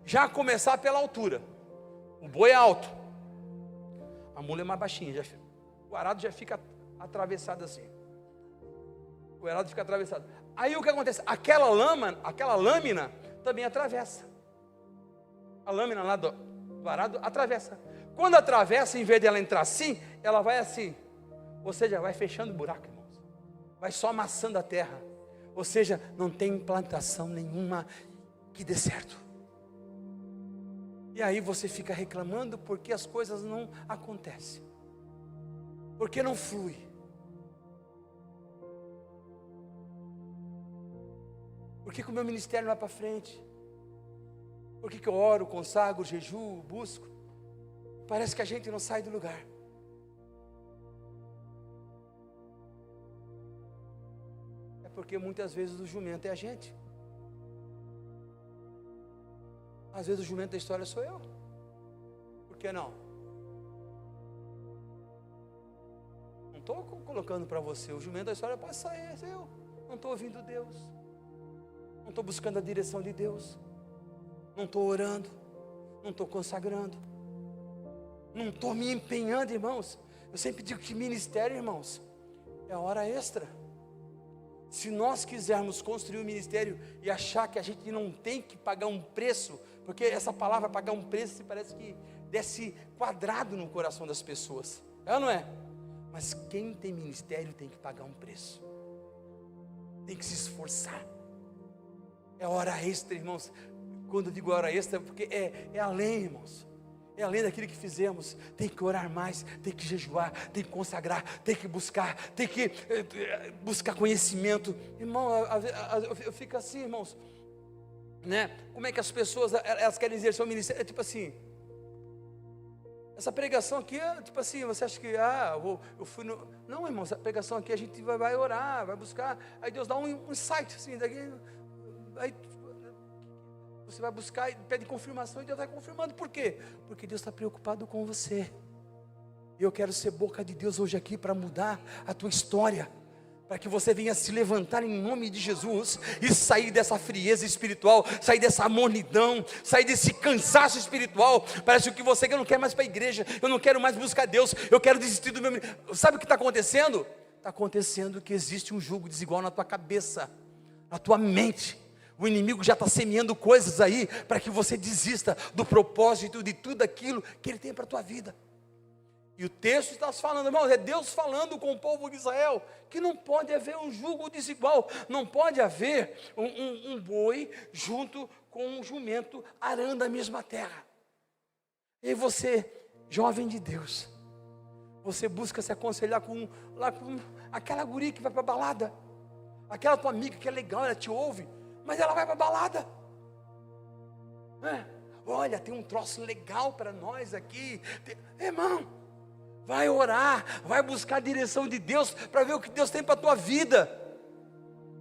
Já começar pela altura. O boi é alto, a mula é mais baixinha. O arado já fica atravessado assim. O arado fica atravessado. Aí o que acontece? Aquela lâmina também atravessa. A lâmina lá do arado atravessa. Quando atravessa, em vez dela entrar assim, ela vai assim. Ou seja, vai fechando o buraco, irmãos. Vai só amassando a terra. Ou seja, não tem plantação nenhuma que dê certo. E aí você fica reclamando porque as coisas não acontecem. Porque não flui. Por que o meu ministério não vai para frente? Por que eu oro, consagro, jejuo, busco? Parece que a gente não sai do lugar. É porque muitas vezes o jumento é a gente. Às vezes o jumento da história sou eu. Por que não? Não estou colocando para você. O jumento da história pode sair, é eu. Não estou ouvindo Deus. Não estou buscando a direção de Deus. Não estou orando. Não estou consagrando. Não estou me empenhando, irmãos. Eu sempre digo que ministério, irmãos, é hora extra. Se nós quisermos construir um ministério e achar que a gente não tem que pagar um preço, porque essa palavra pagar um preço parece que desce quadrado no coração das pessoas, é ou não é? Mas quem tem ministério tem que pagar um preço, tem que se esforçar. É hora extra, irmãos. Quando eu digo hora extra, porque é além, irmãos. É além daquilo que fizemos. Tem que orar mais, tem que jejuar, tem que consagrar, tem que buscar conhecimento. Irmão, eu fico assim, irmãos, né? Como é que as pessoas, elas querem exercer o ministério? É tipo assim, essa pregação aqui, tipo assim, você acha que, eu fui no... Não, irmão, essa pregação aqui a gente vai orar, vai buscar, aí Deus dá um insight, assim, daqui, aí você vai buscar e pede confirmação e Deus vai confirmando. Por quê? Porque Deus está preocupado com você. E eu quero ser boca de Deus hoje aqui para mudar a tua história, para que você venha se levantar em nome de Jesus e sair dessa frieza espiritual, sair dessa mornidão, sair desse cansaço espiritual. Parece que você, eu não quero mais para a igreja, eu não quero mais buscar Deus, eu quero desistir do meu... Sabe o que está acontecendo? Está acontecendo que existe um jugo desigual na tua cabeça, na tua mente. O inimigo já está semeando coisas aí para que você desista do propósito de tudo aquilo que ele tem para a tua vida. E o texto está falando, irmãos, é Deus falando com o povo de Israel, que não pode haver um jugo desigual, não pode haver um boi junto com um jumento arando a mesma terra. E você, jovem de Deus, você busca se aconselhar com aquela guria que vai para a balada, aquela tua amiga que é legal, ela te ouve, mas ela vai para a balada. Olha, tem um troço legal para nós aqui. Irmão, vai orar, vai buscar a direção de Deus, para ver o que Deus tem para a tua vida.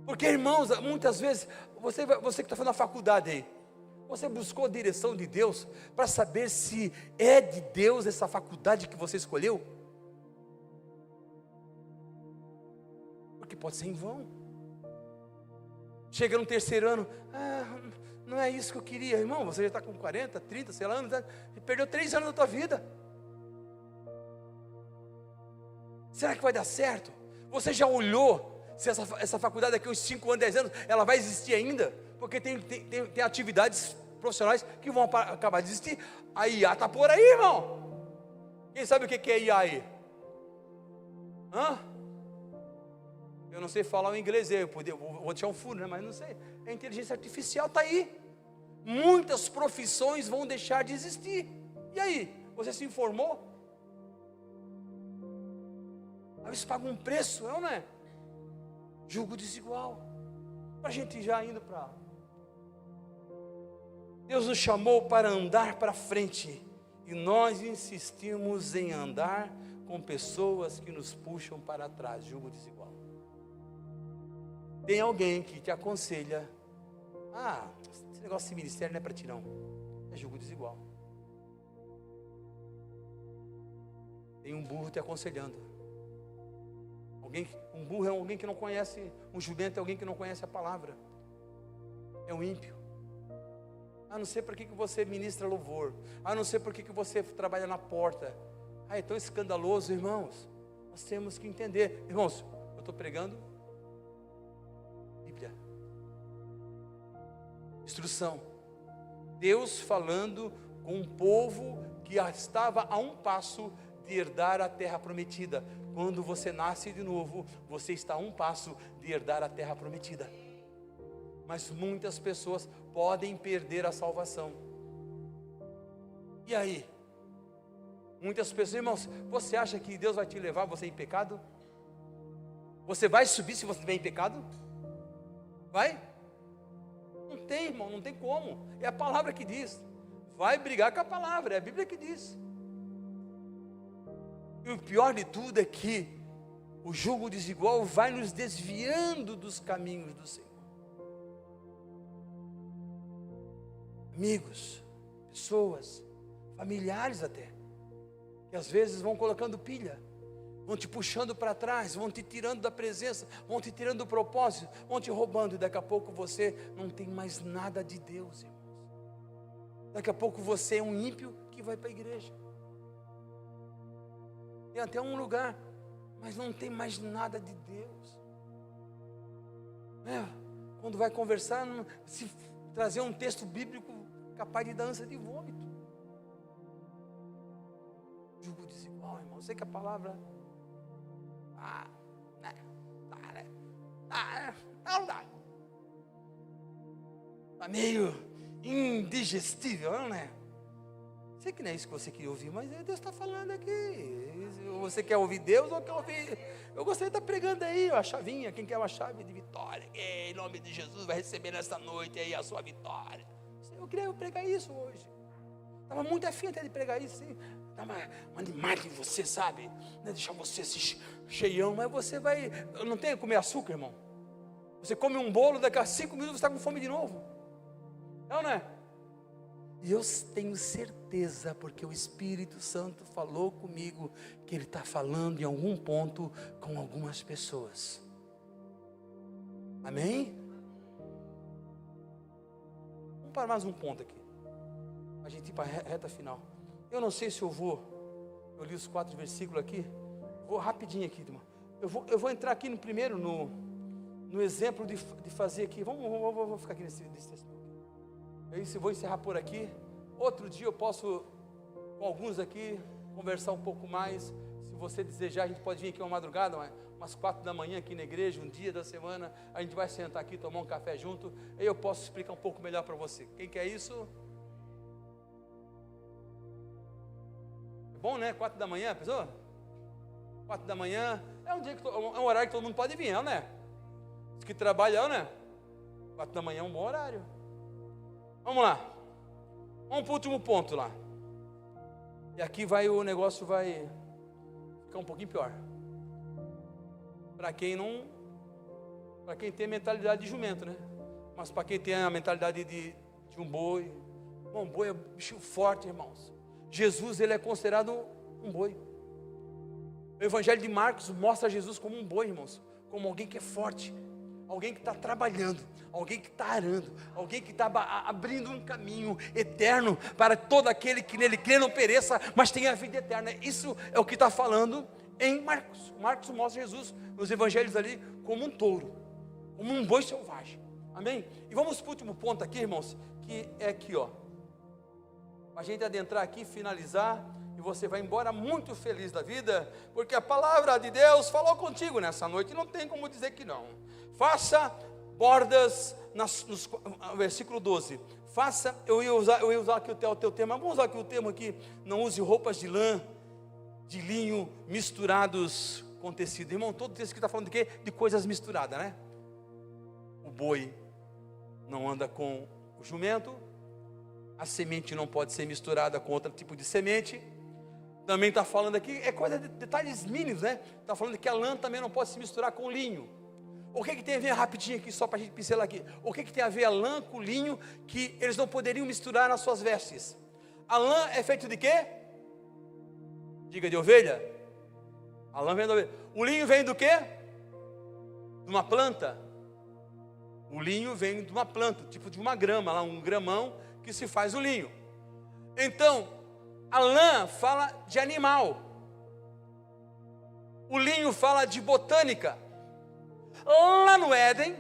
Porque, irmãos, muitas vezes, você que está fazendo a faculdade aí, você buscou a direção de Deus, para saber se é de Deus essa faculdade que você escolheu? Porque pode ser em vão. Chega no terceiro ano, não é isso que eu queria. Irmão, você já está com 40, 30, sei lá, anos, perdeu 3 anos da tua vida. Será que vai dar certo? Você já olhou se essa faculdade daqui uns 5 anos, 10 anos, ela vai existir ainda? Porque tem atividades profissionais que vão acabar de existir. A IA está por aí, irmão. Quem sabe o que é IA aí? Eu não sei falar o inglês, vou deixar um furo, né? Mas não sei. A inteligência artificial está aí. Muitas profissões vão deixar de existir. E aí? Você se informou? Aí você paga um preço, não é? Julgo desigual. Para a gente já indo para... Deus nos chamou para andar para frente. E nós insistimos em andar com pessoas que nos puxam para trás. Julgo desigual. Tem alguém que te aconselha: esse negócio de ministério não é para ti não. É julgo desigual. Tem um burro te aconselhando. Um burro é alguém que não conhece, um jumento é alguém que não conhece a palavra. É um ímpio. Não sei para que você ministra louvor. Não sei por que você trabalha na porta. É tão escandaloso, irmãos. Nós temos que entender. Irmãos, eu estou pregando Bíblia. Instrução. Deus falando com um povo que estava a um passo de herdar a terra prometida. Quando você nasce de novo, você está a um passo de herdar a terra prometida. Mas muitas pessoas podem perder a salvação. E aí? Muitas pessoas, irmãos, você acha que Deus vai te levar você em pecado? Você vai subir se você estiver em pecado? Vai? Não tem, irmão, não tem como. É a palavra que diz. Vai brigar com a palavra, é a Bíblia que diz. E o pior de tudo é que o jugo desigual vai nos desviando dos caminhos do Senhor. Amigos, pessoas, familiares até, que às vezes vão colocando pilha, vão te puxando para trás, vão te tirando da presença, vão te tirando do propósito, vão te roubando, e daqui a pouco você não tem mais nada de Deus, irmãos. Daqui a pouco você é um ímpio que vai para a igreja. Tem até um lugar, mas não tem mais nada de Deus. Quando vai conversar, se trazer um texto bíblico capaz de dar ânsia de vômito. Julgo desigual, irmão. Eu sei que a palavra não dá. Está meio indigestível, não é? Sei que não é isso que você queria ouvir, mas Deus está falando aqui. Você quer ouvir Deus ou quer ouvir? Eu gostaria de estar pregando aí a chavinha. Quem quer uma chave de vitória? Em nome de Jesus vai receber nesta noite aí a sua vitória. Eu queria pregar isso hoje. Estava muito afim até de pregar isso, sim. Dá uma animada em você, sabe? Não é deixar você se cheião, mas você vai... Não tem que comer açúcar, irmão. Você come um bolo, daqui a 5 minutos você está com fome de novo. Não é? E eu tenho certeza, porque o Espírito Santo falou comigo, que Ele está falando em algum ponto com algumas pessoas. Amém? Vamos para mais um ponto aqui, a gente ir para a reta final. Eu não sei se eu li os 4 versículos aqui, vou rapidinho aqui, irmão. Eu vou entrar aqui primeiro no exemplo de fazer aqui. Vou ficar aqui nesse texto. Eu vou encerrar por aqui. Outro dia eu posso, com alguns aqui, conversar um pouco mais. Se você desejar, a gente pode vir aqui uma madrugada, umas 4 da manhã aqui na igreja, um dia da semana, a gente vai sentar aqui, tomar um café junto, e eu posso explicar um pouco melhor para você. Quem quer isso? É bom, né? 4 da manhã, pessoal? 4 da manhã, é um horário que todo mundo pode vir, né? Os que trabalham, né? 4 da manhã é um bom horário. Vamos lá. Vamos para o último ponto lá. E aqui o negócio vai ficar um pouquinho pior. Para quem tem a mentalidade de jumento, né? Mas para quem tem a mentalidade de um boi. Um boi é um bicho forte, irmãos. Jesus, ele é considerado um boi. O Evangelho de Marcos mostra Jesus como um boi, irmãos. Como alguém que é forte. Alguém que está trabalhando, alguém que está arando, alguém que está abrindo um caminho eterno para todo aquele que nele crê não pereça, mas tenha a vida eterna. Isso é o que está falando em Marcos. Marcos mostra Jesus nos evangelhos ali como um touro, como um boi selvagem. Amém? E vamos para o último ponto aqui, irmãos, que é aqui, ó. A gente adentrar aqui, finalizar, e você vai embora muito feliz da vida, porque a palavra de Deus falou contigo nessa noite, e não tem como dizer que não. Faça bordas, versículo 12, faça, eu ia usar aqui o teu tema, vamos usar aqui o termo aqui, não use roupas de lã, de linho, misturados com tecido. Irmão, todo texto que está falando de quê? De coisas misturadas, né? O boi não anda com o jumento, a semente não pode ser misturada com outro tipo de semente. Também está falando aqui, é coisa de detalhes mínimos, né? Está falando que a lã também não pode se misturar com o linho. O que tem a ver, rapidinho aqui, só para a gente pincelar aqui, o que tem a ver a lã com o linho, que eles não poderiam misturar nas suas vestes? A lã é feito de quê? Diga, de ovelha? A lã vem da ovelha. O linho vem do quê? De uma planta. O linho vem de uma planta, tipo de uma grama, lá um gramão que se faz o linho. Então, a lã fala de animal. O linho fala de botânica. Lá no Éden,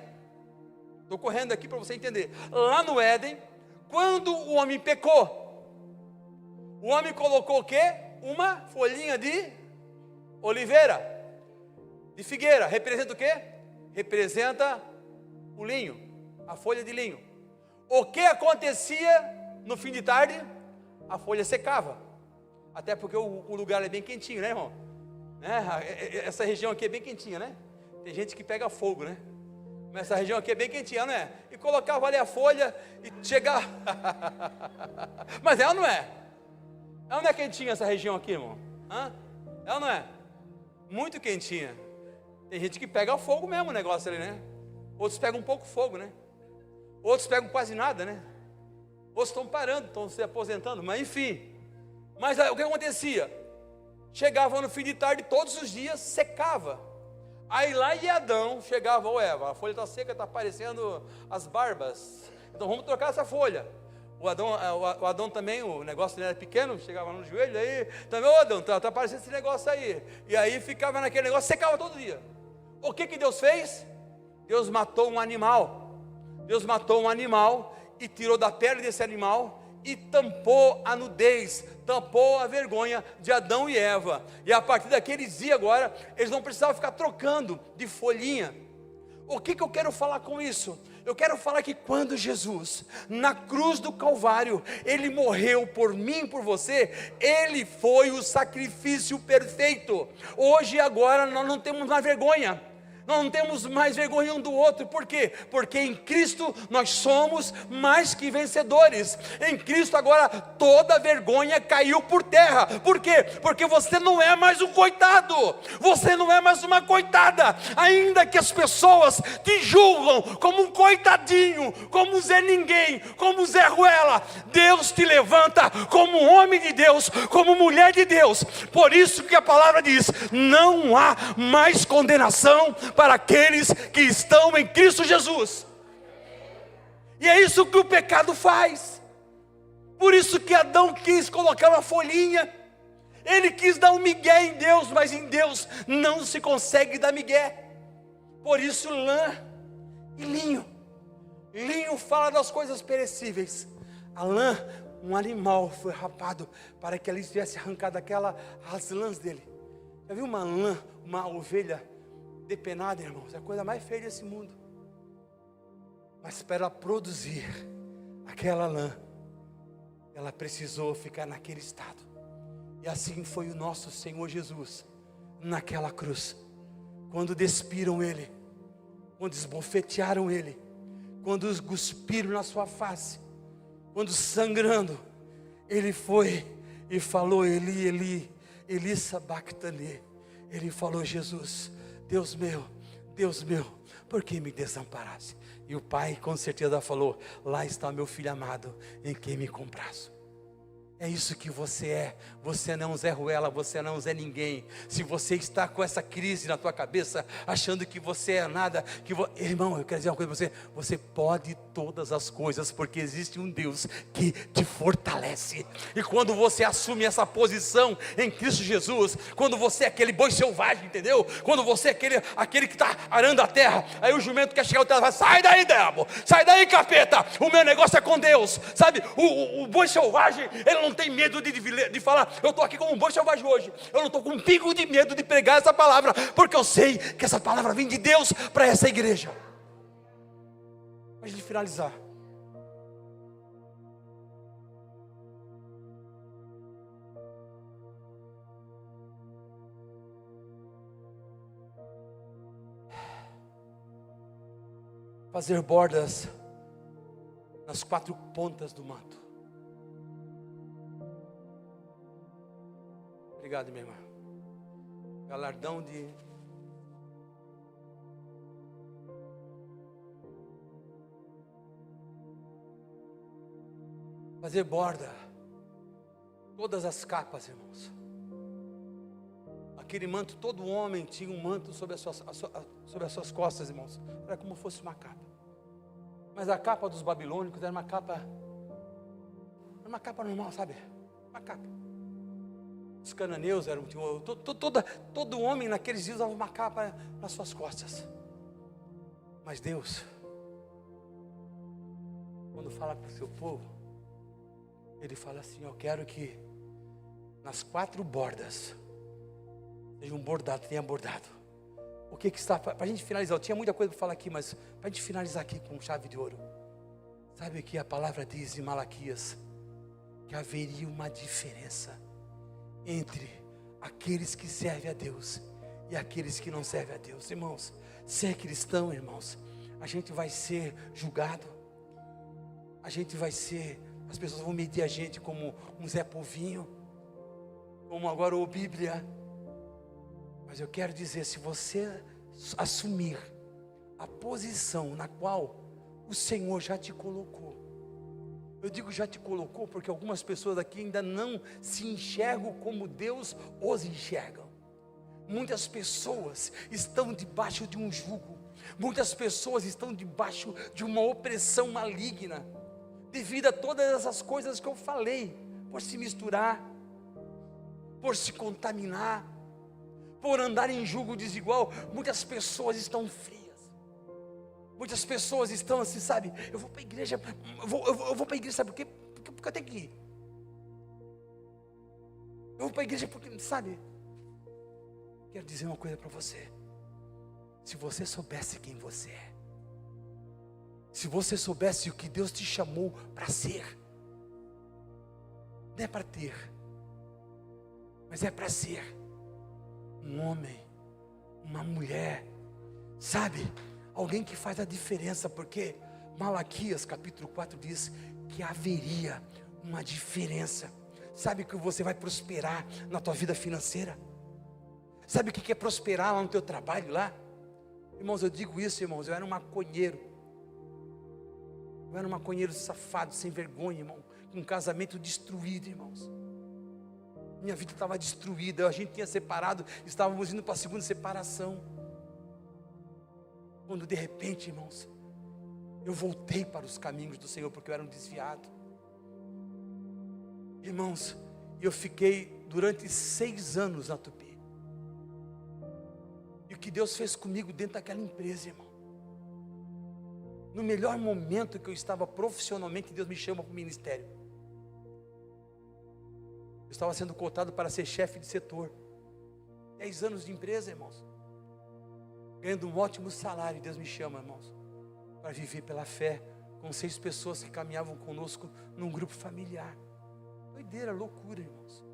estou correndo aqui para você entender. Lá no Éden, quando o homem pecou, o homem colocou o quê? Uma folhinha de oliveira, de figueira. Representa o quê? Representa o linho, a folha de linho. O que acontecia no fim de tarde? A folha secava. Até porque o lugar é bem quentinho, né, irmão? Essa região aqui é bem quentinha, né? Tem gente que pega fogo, né? Mas essa região aqui é bem quentinha, não é? E colocava ali a folha e chegava. Mas é ou não é? É ou não é quentinha essa região aqui, irmão? É ou não é? Muito quentinha. Tem gente que pega fogo mesmo o negócio ali, né? Outros pegam um pouco fogo, né? Outros pegam quase nada, né? Outros estão parando, estão se aposentando, mas enfim. Mas o que acontecia? Chegava no fim de tarde, todos os dias, secava. Aí lá em Adão chegava, Eva, a folha está seca, está aparecendo as barbas, então vamos trocar essa folha. O Adão também, o negócio dele era pequeno, chegava no joelho, aí também, Adão, está aparecendo esse negócio aí. E aí ficava naquele negócio, secava todo dia. O que Deus fez? Deus matou um animal. Deus matou um animal e tirou da pele desse animal e tampou a nudez, tampou a vergonha de Adão e Eva. E a partir daquele dia agora, eles não precisavam ficar trocando de folhinha. O que eu quero falar com isso? Eu quero falar que quando Jesus, na cruz do Calvário, Ele morreu por mim e por você, Ele foi o sacrifício perfeito. Hoje e agora nós não temos mais vergonha. Nós não temos mais vergonha um do outro. Por quê? Porque em Cristo nós somos mais que vencedores. Em Cristo agora toda vergonha caiu por terra. Por quê? Porque você não é mais um coitado. Você não é mais uma coitada. Ainda que as pessoas te julgam como um coitadinho, como Zé Ninguém, como Zé Ruela, Deus te levanta como homem de Deus, como mulher de Deus. Por isso que a palavra diz: não há mais condenação para aqueles que estão em Cristo Jesus. E é isso que o pecado faz. Por isso que Adão quis colocar uma folhinha. Ele quis dar um migué em Deus, mas em Deus não se consegue dar migué. Por isso lã e linho. Linho fala das coisas perecíveis. A lã
um animal foi rapado para que ele tivesse arrancado as lãs dele. Já viu uma lã, uma ovelha depenada, irmãos? É a coisa mais feia desse mundo. Mas para ela produzir aquela lã, ela precisou ficar naquele estado. E assim foi o nosso Senhor Jesus naquela cruz. Quando despiram Ele, quando esbofetearam Ele, quando os cuspiram na sua face, quando sangrando, Ele foi e falou: Eli, Eli, Eli sabachthani. Ele falou: Jesus, Deus meu, por que me desamparaste? E o pai com certeza falou: lá está meu filho amado, em quem me comprazo. É isso que você é. Você não é um Zé Ruela, você não é um Zé Ninguém. Se você está com essa crise na tua cabeça, achando que você é nada, irmão, eu quero dizer uma coisa para você: você pode todas as coisas, porque existe um Deus que te fortalece. E quando você assume essa posição em Cristo Jesus, quando você é aquele boi selvagem, entendeu? Quando você é aquele que está arando a terra, aí o jumento quer chegar ao telhado e fala: sai daí, diabo, sai daí, capeta, o meu negócio é com Deus, sabe? O boi selvagem, ele não tem medo de falar: eu estou aqui como um boi selvagem hoje, eu não estou com um pingo de medo de pregar essa palavra, porque eu sei que essa palavra vem de Deus para essa igreja. Antes de finalizar, fazer bordas nas 4 pontas do manto. Obrigado, minha irmã. Galardão de... fazer borda. Todas as capas, irmãos. Aquele manto, todo homem tinha um manto sobre as suas costas, irmãos. Era como se fosse uma capa. Mas a capa dos babilônicos era uma capa normal, sabe? Uma capa. Os cananeus eram, todo homem naqueles dias usava uma capa nas suas costas. Mas Deus, quando fala para o seu povo, Ele fala assim: eu quero que nas 4 bordas seja um bordado, tenha bordado. O que está, para a gente finalizar, eu tinha muita coisa para falar aqui, mas para a gente finalizar aqui com chave de ouro. Sabe o que a palavra diz em Malaquias? Que haveria uma diferença entre aqueles que servem a Deus e aqueles que não servem a Deus. Irmãos, ser cristão, irmãos, a gente vai ser julgado, as pessoas vão medir a gente como um Zé Povinho, como agora o Bíblia. Mas eu quero dizer, se você assumir a posição na qual o Senhor já te colocou, eu digo já te colocou porque algumas pessoas aqui ainda não se enxergam como Deus os enxerga. Muitas pessoas estão debaixo de um jugo, muitas pessoas estão debaixo de uma opressão maligna, devido a todas essas coisas que eu falei, por se misturar, por se contaminar, por andar em jugo desigual. Muitas pessoas estão frias, muitas pessoas estão assim, sabe? Eu vou para a igreja, eu vou para a igreja, sabe por quê? Porque eu tenho que ir. Eu vou para a igreja porque, sabe? Quero dizer uma coisa para você: se você soubesse quem você é, se você soubesse o que Deus te chamou para ser, não é para ter, mas é para ser um homem, uma mulher, sabe? Alguém que faz a diferença, porque Malaquias capítulo 4 diz que haveria uma diferença. Sabe que você vai prosperar na tua vida financeira? Sabe o que é prosperar lá no teu trabalho lá? Irmãos, eu digo isso, irmãos, eu era um maconheiro safado, sem vergonha, irmão, com um casamento destruído, irmãos. Minha vida estava destruída, a gente tinha separado, estávamos indo para a segunda separação. Quando de repente, irmãos, eu voltei para os caminhos do Senhor, porque eu era um desviado. Irmãos, eu fiquei durante 6 anos na Tupi. E o que Deus fez comigo dentro daquela empresa, irmão. No melhor momento que eu estava profissionalmente, Deus me chama para o ministério. Eu estava sendo cotado para ser chefe de setor. 10 anos de empresa, irmãos. Ganhando um ótimo salário. Deus me chama, irmãos, para viver pela fé, com 6 pessoas que caminhavam conosco num grupo familiar. Doideira, loucura, irmãos.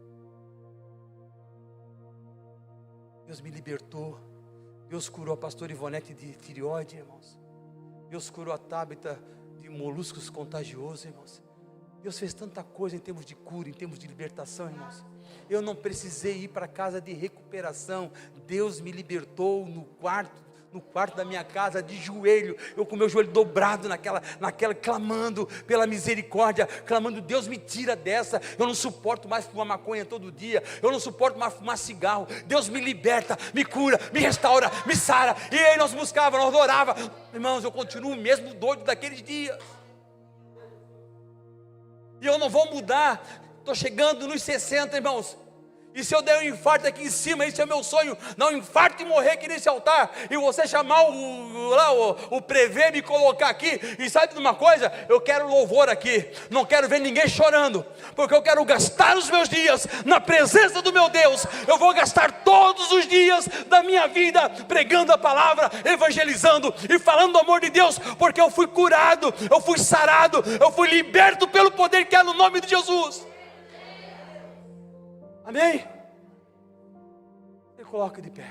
Deus me libertou. Deus curou a pastora Ivonete de tireoide, irmãos. Deus curou a Tabita de moluscos contagiosos, irmãos. Deus fez tanta coisa em termos de cura, em termos de libertação, irmãos. Eu não precisei ir para a casa de recuperação. Deus me libertou no quarto da minha casa, de joelho, eu com meu joelho dobrado naquela, clamando pela misericórdia, clamando: Deus, me tira dessa, eu não suporto mais fumar maconha todo dia, eu não suporto mais fumar cigarro, Deus me liberta, me cura, me restaura, me sara. E aí nós buscávamos, nós orávamos. Irmãos, eu continuo o mesmo doido daqueles dias, e eu não vou mudar. Estou chegando nos 60, irmãos. E se eu der um infarto aqui em cima, esse é meu sonho, não infarto e morrer aqui nesse altar, e você chamar o prevê, me colocar aqui. E sabe de uma coisa? Eu quero louvor aqui, não quero ver ninguém chorando, porque eu quero gastar os meus dias na presença do meu Deus. Eu vou gastar todos os dias da minha vida pregando a palavra, evangelizando e falando do amor de Deus, porque eu fui curado, eu fui sarado, eu fui liberto pelo poder que há no nome de Jesus. Amém? E coloca de pé.